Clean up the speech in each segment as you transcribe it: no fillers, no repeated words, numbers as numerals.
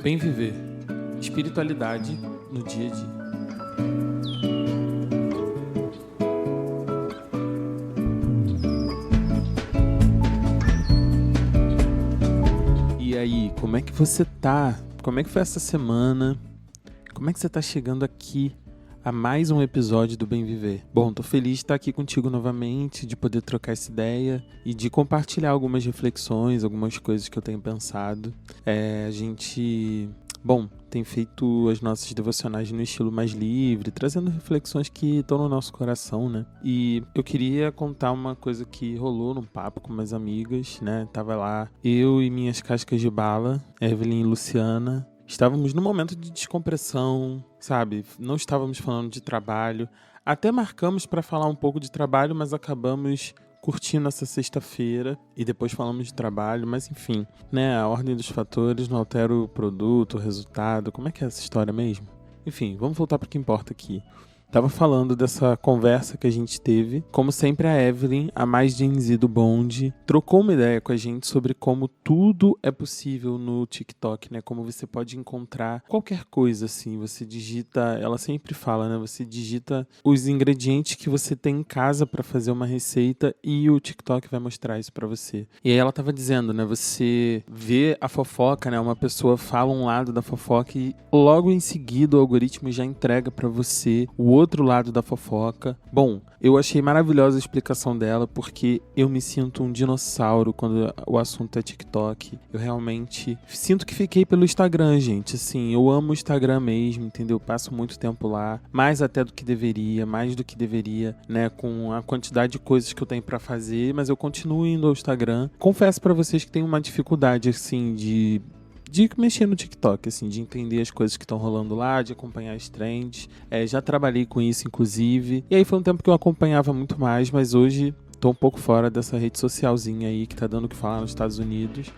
Bem viver. Espiritualidade no dia a dia. E aí, como é que você tá? Como é que foi essa semana? Como é que você tá chegando aqui a mais um episódio do Bem Viver? Bom, tô feliz de estar aqui contigo novamente, de poder trocar essa ideia e de compartilhar algumas reflexões, algumas coisas que eu tenho pensado. A gente, tem feito as nossas devocionais no estilo mais livre, trazendo reflexões que estão no nosso coração, né? E eu queria contar uma coisa que rolou num papo com umas amigas, né? Tava lá eu e minhas cascas de bala, Evelyn e Luciana. Estávamos num momento de descompressão, sabe? Não estávamos falando de trabalho. Até marcamos para falar um pouco de trabalho, mas acabamos curtindo essa sexta-feira e depois falamos de trabalho. Mas enfim, né? A ordem dos fatores não altera o produto, o resultado. Como é que é essa história mesmo? Enfim, vamos voltar para o que importa aqui. Tava falando dessa conversa que a gente teve. Como sempre, a Evelyn, a mais Gen Z do bonde, trocou uma ideia com a gente sobre como tudo é possível no TikTok, né? Como você pode encontrar qualquer coisa, assim. Você digita, ela sempre fala, né? Você digita os ingredientes que você tem em casa para fazer uma receita e o TikTok vai mostrar isso para você. E aí ela tava dizendo, né? Você vê a fofoca, né? Uma pessoa fala um lado da fofoca e logo em seguida o algoritmo já entrega para você o outro lado da fofoca. Bom, eu achei maravilhosa a explicação dela, porque eu me sinto um dinossauro quando o assunto é TikTok. Eu realmente sinto que fiquei pelo Instagram, gente. Assim, eu amo o Instagram mesmo, entendeu? Passo muito tempo lá, mais até do que deveria, mais do que deveria, né? Com a quantidade de coisas que eu tenho pra fazer, mas eu continuo indo ao Instagram. Confesso pra vocês que tenho uma dificuldade, assim, de mexer no TikTok, assim, de entender as coisas que estão rolando lá, de acompanhar as trends. Já trabalhei com isso, inclusive. E aí foi um tempo que eu acompanhava muito mais, mas hoje tô um pouco fora dessa rede socialzinha aí que tá dando o que falar nos Estados Unidos.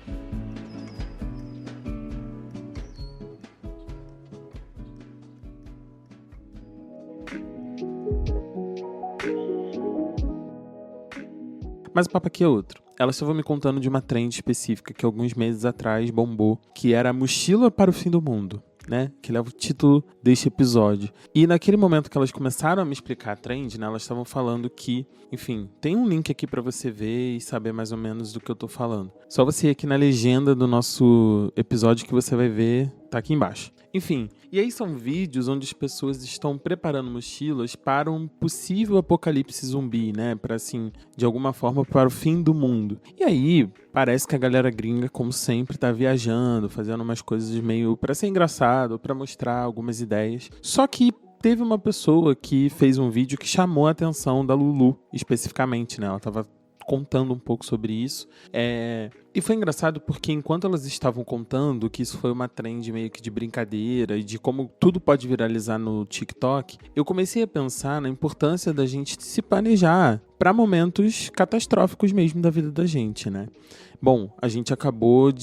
Mas o papo aqui é outro. Ela estava me contando de uma trend específica que alguns meses atrás bombou, que era a mochila para o fim do mundo, né? Que leva o título deste episódio. E naquele momento que elas começaram a me explicar a trend, né? Elas estavam falando que, enfim, tem um link aqui para você ver e saber mais ou menos do que eu tô falando. Só você ir aqui na legenda do nosso episódio que você vai ver, tá aqui embaixo. Enfim, e aí são vídeos onde as pessoas estão preparando mochilas para um possível apocalipse zumbi, né? Para, assim, de alguma forma, para o fim do mundo. E aí, parece que a galera gringa, como sempre, tá viajando, fazendo umas coisas meio para ser engraçado, para mostrar algumas ideias. Só que teve uma pessoa que fez um vídeo que chamou a atenção da Lulu, especificamente, né? Ela tava contando um pouco sobre isso. E foi engraçado porque enquanto elas estavam contando que isso foi uma trend meio que de brincadeira e de como tudo pode viralizar no TikTok, eu comecei a pensar na importância da gente se planejar para momentos catastróficos mesmo da vida da gente, né? Bom, a gente acabou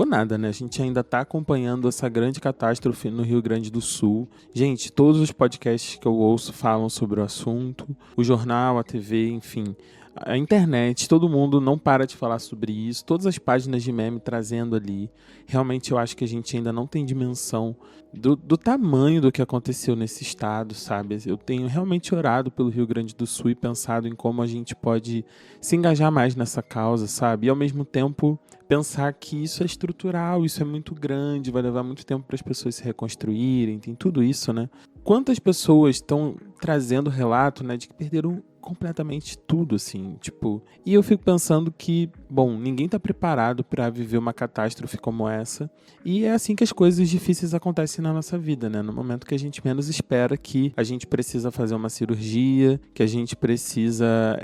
nada, né? A gente ainda tá acompanhando essa grande catástrofe no Rio Grande do Sul. Gente, todos os podcasts que eu ouço falam sobre o assunto, o jornal, a TV, enfim, a internet, todo mundo não para de falar sobre isso, todas as páginas de meme trazendo ali. Realmente eu acho que a gente ainda não tem dimensão do tamanho do que aconteceu nesse estado, sabe? Eu tenho realmente orado pelo Rio Grande do Sul e pensado em como a gente pode se engajar mais nessa causa, sabe? E ao mesmo tempo pensar que isso é estrutural, isso é muito grande, vai levar muito tempo para as pessoas se reconstruírem, tem tudo isso, né? Quantas pessoas estão trazendo relato, né, de que perderam completamente tudo, assim, tipo... E eu fico pensando que, ninguém tá preparado pra viver uma catástrofe como essa, e é assim que as coisas difíceis acontecem na nossa vida, né? No momento que a gente menos espera, que a gente precisa fazer uma cirurgia, que a gente precisa,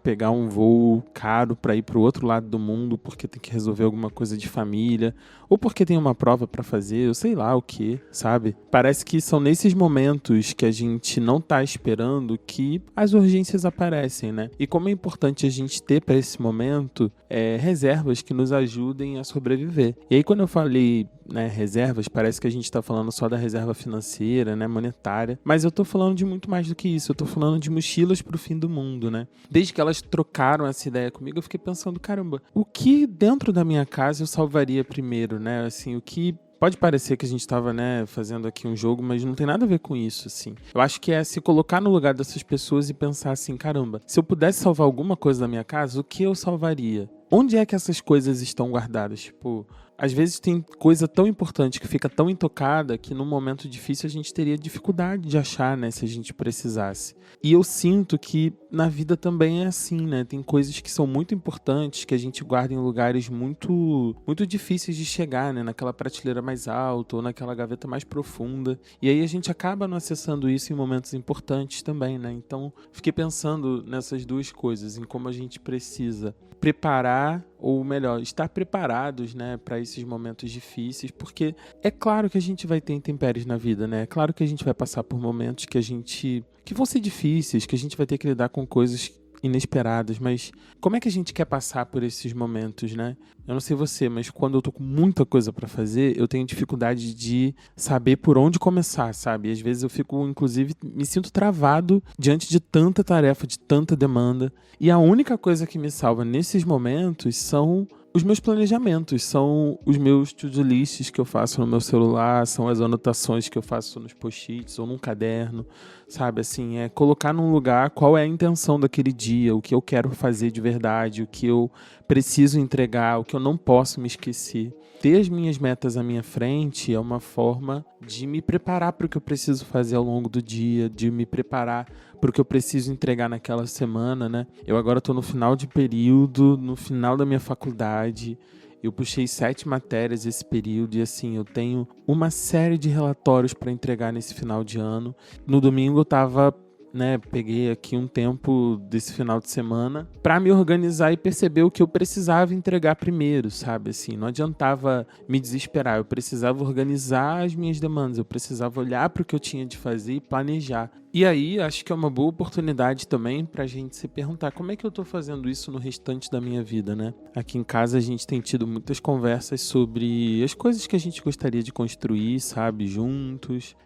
pegar um voo caro pra ir pro outro lado do mundo, porque tem que resolver alguma coisa de família, ou porque tem uma prova pra fazer, ou sei lá o que, sabe? Parece que são nesses momentos que a gente não tá esperando que as urgências aparecem, né? E como é importante a gente ter para esse momento reservas que nos ajudem a sobreviver. E aí quando eu falei, né, reservas, parece que a gente está falando só da reserva financeira, né, monetária, mas eu tô falando de muito mais do que isso. Eu tô falando de mochilas pro fim do mundo, né? Desde que elas trocaram essa ideia comigo, eu fiquei pensando, caramba, o que dentro da minha casa eu salvaria primeiro, né? Assim, o que pode parecer que a gente estava, né, fazendo aqui um jogo, mas não tem nada a ver com isso, assim. Eu acho que é se colocar no lugar dessas pessoas e pensar assim, caramba, se eu pudesse salvar alguma coisa da minha casa, o que eu salvaria? Onde é que essas coisas estão guardadas? Tipo, às vezes tem coisa tão importante que fica tão intocada que num momento difícil a gente teria dificuldade de achar, né, se a gente precisasse. E eu sinto que na vida também é assim, né? Tem coisas que são muito importantes, que a gente guarda em lugares muito, muito difíceis de chegar, né? Naquela prateleira mais alta ou naquela gaveta mais profunda. E aí a gente acaba não acessando isso em momentos importantes também, né? Então, fiquei pensando nessas duas coisas, em como a gente precisa preparar, ou melhor, estar preparados, né, para esses momentos difíceis, porque é claro que a gente vai ter intempéries na vida, né? É claro que a gente vai passar por momentos que vão ser difíceis, que a gente vai ter que lidar com coisas inesperadas, mas como é que a gente quer passar por esses momentos, né? Eu não sei você, mas quando eu tô com muita coisa pra fazer, eu tenho dificuldade de saber por onde começar, sabe? Às vezes eu fico, inclusive, me sinto travado diante de tanta tarefa, de tanta demanda, e a única coisa que me salva nesses momentos são os meus planejamentos, são os meus to-do lists que eu faço no meu celular, são as anotações que eu faço nos post-its ou num caderno, sabe? Assim, é colocar num lugar qual é a intenção daquele dia, o que eu quero fazer de verdade, o que eu preciso entregar, o que eu não posso me esquecer. Ter as minhas metas à minha frente é uma forma de me preparar para o que eu preciso fazer ao longo do dia, de me preparar para o que eu preciso entregar naquela semana, né? Eu agora estou no final de período, no final da minha faculdade. Eu puxei 7 matérias esse período e assim, eu tenho uma série de relatórios para entregar nesse final de ano. No domingo eu estava, né, peguei aqui um tempo desse final de semana para me organizar e perceber o que eu precisava entregar primeiro, sabe? Assim, não adiantava me desesperar, eu precisava organizar as minhas demandas, eu precisava olhar para o que eu tinha de fazer e planejar. E aí, acho que é uma boa oportunidade também pra gente se perguntar como é que eu tô fazendo isso no restante da minha vida, né? Aqui em casa a gente tem tido muitas conversas sobre as coisas que a gente gostaria de construir, sabe, juntos,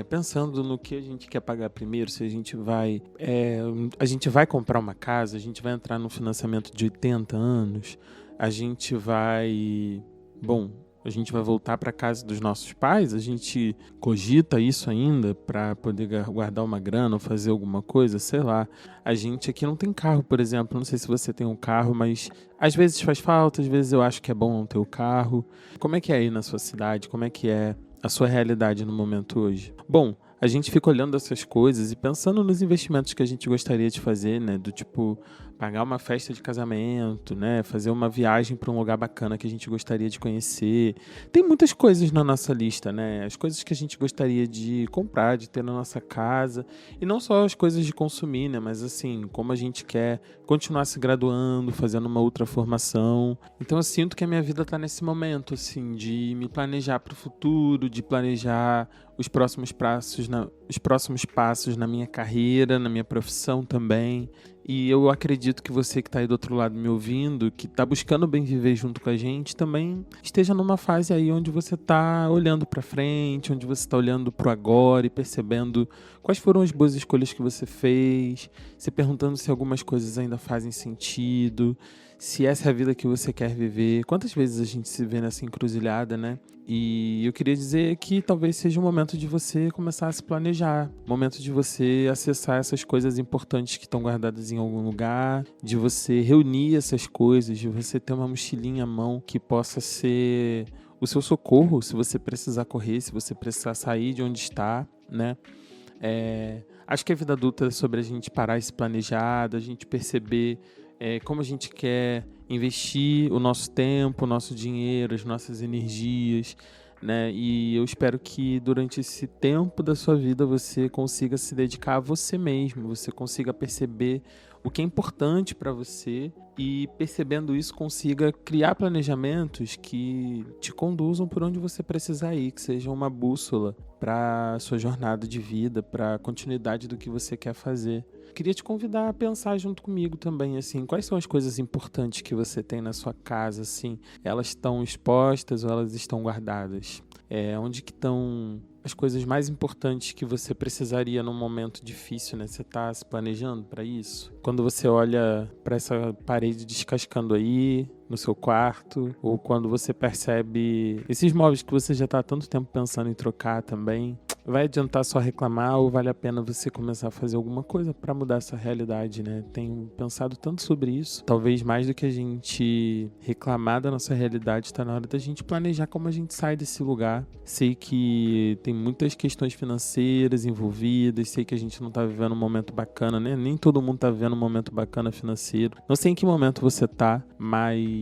pensando no que a gente quer pagar primeiro, se a gente vai comprar uma casa, a gente vai entrar num financiamento de 80 anos, a gente vai voltar para casa dos nossos pais, a gente cogita isso ainda para poder guardar uma grana ou fazer alguma coisa, sei lá. A gente aqui não tem carro, por exemplo, não sei se você tem um carro, mas às vezes faz falta, às vezes eu acho que é bom não ter o carro. Como é que é aí na sua cidade? Como é que é a sua realidade no momento hoje? Bom, a gente fica olhando essas coisas e pensando nos investimentos que a gente gostaria de fazer, né? Do tipo, pagar uma festa de casamento, né? Fazer uma viagem para um lugar bacana que a gente gostaria de conhecer. Tem muitas coisas na nossa lista, né? As coisas que a gente gostaria de comprar, de ter na nossa casa. E não só as coisas de consumir, né? Mas assim, como a gente quer continuar se graduando, fazendo uma outra formação. Então eu sinto que a minha vida está nesse momento, assim, de me planejar para o futuro, de planejar os próximos passos na minha carreira, na minha profissão também. E eu acredito que você que está aí do outro lado me ouvindo, que está buscando bem viver junto com a gente, também esteja numa fase aí onde você está olhando para frente, onde você está olhando para o agora e percebendo quais foram as boas escolhas que você fez, se perguntando se algumas coisas ainda fazem sentido, se essa é a vida que você quer viver. Quantas vezes a gente se vê nessa encruzilhada, né? E eu queria dizer que talvez seja o momento de você começar a se planejar, momento de você acessar essas coisas importantes que estão guardadas em algum lugar, de você reunir essas coisas, de você ter uma mochilinha à mão que possa ser o seu socorro se você precisar correr, se você precisar sair de onde está, né? Acho que a vida adulta é sobre a gente parar e se planejar, a gente perceber como a gente quer investir o nosso tempo, o nosso dinheiro, as nossas energias, né? E eu espero que durante esse tempo da sua vida você consiga se dedicar a você mesmo, você consiga perceber o que é importante para você e, percebendo isso, consiga criar planejamentos que te conduzam por onde você precisar ir, que sejam uma bússola para a sua jornada de vida, para a continuidade do que você quer fazer. Queria te convidar a pensar junto comigo também, assim, quais são as coisas importantes que você tem na sua casa, assim, elas estão expostas ou elas estão guardadas? Onde que estão as coisas mais importantes que você precisaria num momento difícil, né? Você tá se planejando para isso? Quando você olha para essa parede descascando aí no seu quarto, ou quando você percebe esses móveis que você já tá há tanto tempo pensando em trocar também, vai adiantar só reclamar ou vale a pena você começar a fazer alguma coisa para mudar essa realidade, né? Tenho pensado tanto sobre isso. Talvez mais do que a gente reclamar da nossa realidade, tá na hora da gente planejar como a gente sai desse lugar. Sei que tem muitas questões financeiras envolvidas, sei que a gente não tá vivendo um momento bacana, né? Nem todo mundo tá vivendo um momento bacana financeiro. Não sei em que momento você tá, mas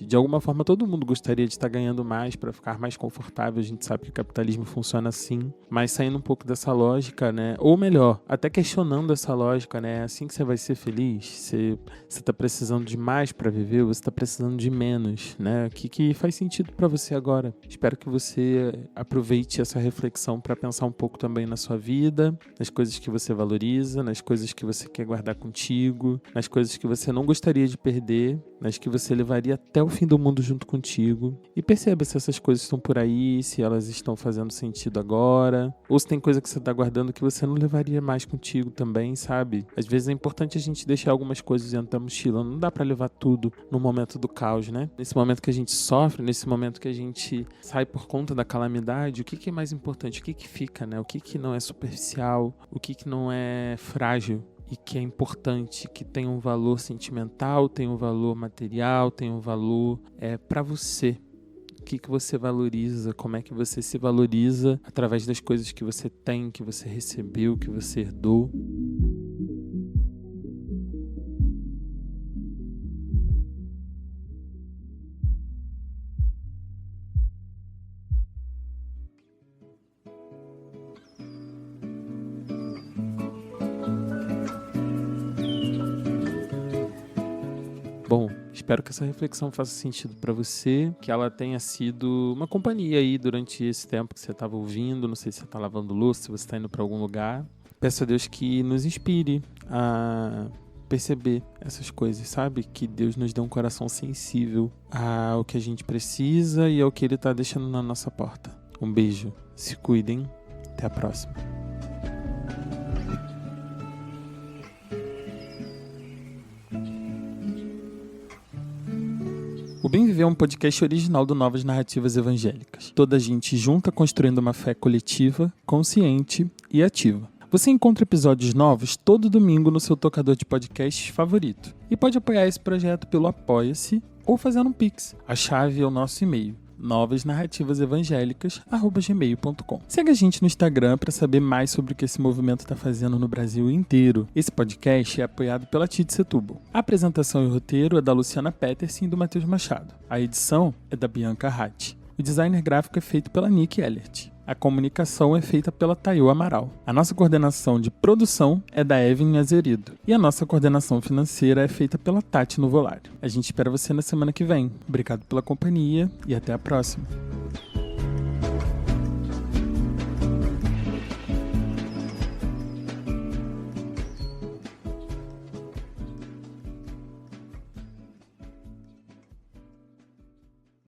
de alguma forma todo mundo gostaria de estar ganhando mais para ficar mais confortável. A gente sabe que o capitalismo funciona assim, mas saindo um pouco dessa lógica, né? Ou melhor, até questionando essa lógica, né? É assim que você vai ser feliz? Você tá precisando de mais para viver ou você tá precisando de menos, né? O que faz sentido para você agora? Espero que você aproveite essa reflexão para pensar um pouco também na sua vida, nas coisas que você valoriza, nas coisas que você quer guardar contigo, nas coisas que você não gostaria de perder, nas que você levaria até o fim do mundo junto contigo. E perceba se essas coisas estão por aí, se elas estão fazendo sentido agora, ou se tem coisa que você está guardando que você não levaria mais contigo também, sabe? Às vezes é importante a gente deixar algumas coisas dentro da mochila. Não dá para levar tudo no momento do caos, né? Nesse momento que a gente sofre, nesse momento que a gente sai por conta da calamidade, o que é mais importante? O que fica, né? O que não é superficial? O que não é frágil? E que é importante, que tem um valor sentimental, tem um valor material, tem um valor para você. O que você valoriza, como é que você se valoriza através das coisas que você tem, que você recebeu, que você herdou. Bom, espero que essa reflexão faça sentido para você, que ela tenha sido uma companhia aí durante esse tempo que você estava ouvindo. Não sei se você está lavando louça, se você está indo para algum lugar. Peço a Deus que nos inspire a perceber essas coisas, sabe? Que Deus nos dê um coração sensível ao que a gente precisa e ao que Ele está deixando na nossa porta. Um beijo, se cuidem, até a próxima. O Bem Viver é um podcast original do Novas Narrativas Evangélicas. Toda a gente junta construindo uma fé coletiva, consciente e ativa. Você encontra episódios novos todo domingo no seu tocador de podcasts favorito. E pode apoiar esse projeto pelo Apoia-se ou fazendo um Pix. A chave é o nosso e-mail, novasnarrativasevangélicas@gmail.com. Segue a gente no Instagram para saber mais sobre o que esse movimento está fazendo no Brasil inteiro. Esse podcast é apoiado pela Tite Setúbal. A apresentação e o roteiro é da Luciana Peterson e do Matheus Machado. A edição é da Bianca Ratti. O designer gráfico é feito pela Nick Ellert. A comunicação é feita pela Tayo Amaral. A nossa coordenação de produção é da Evelyn Azerido. E a nossa coordenação financeira é feita pela Tati Nuvolari. A gente espera você na semana que vem. Obrigado pela companhia e até a próxima.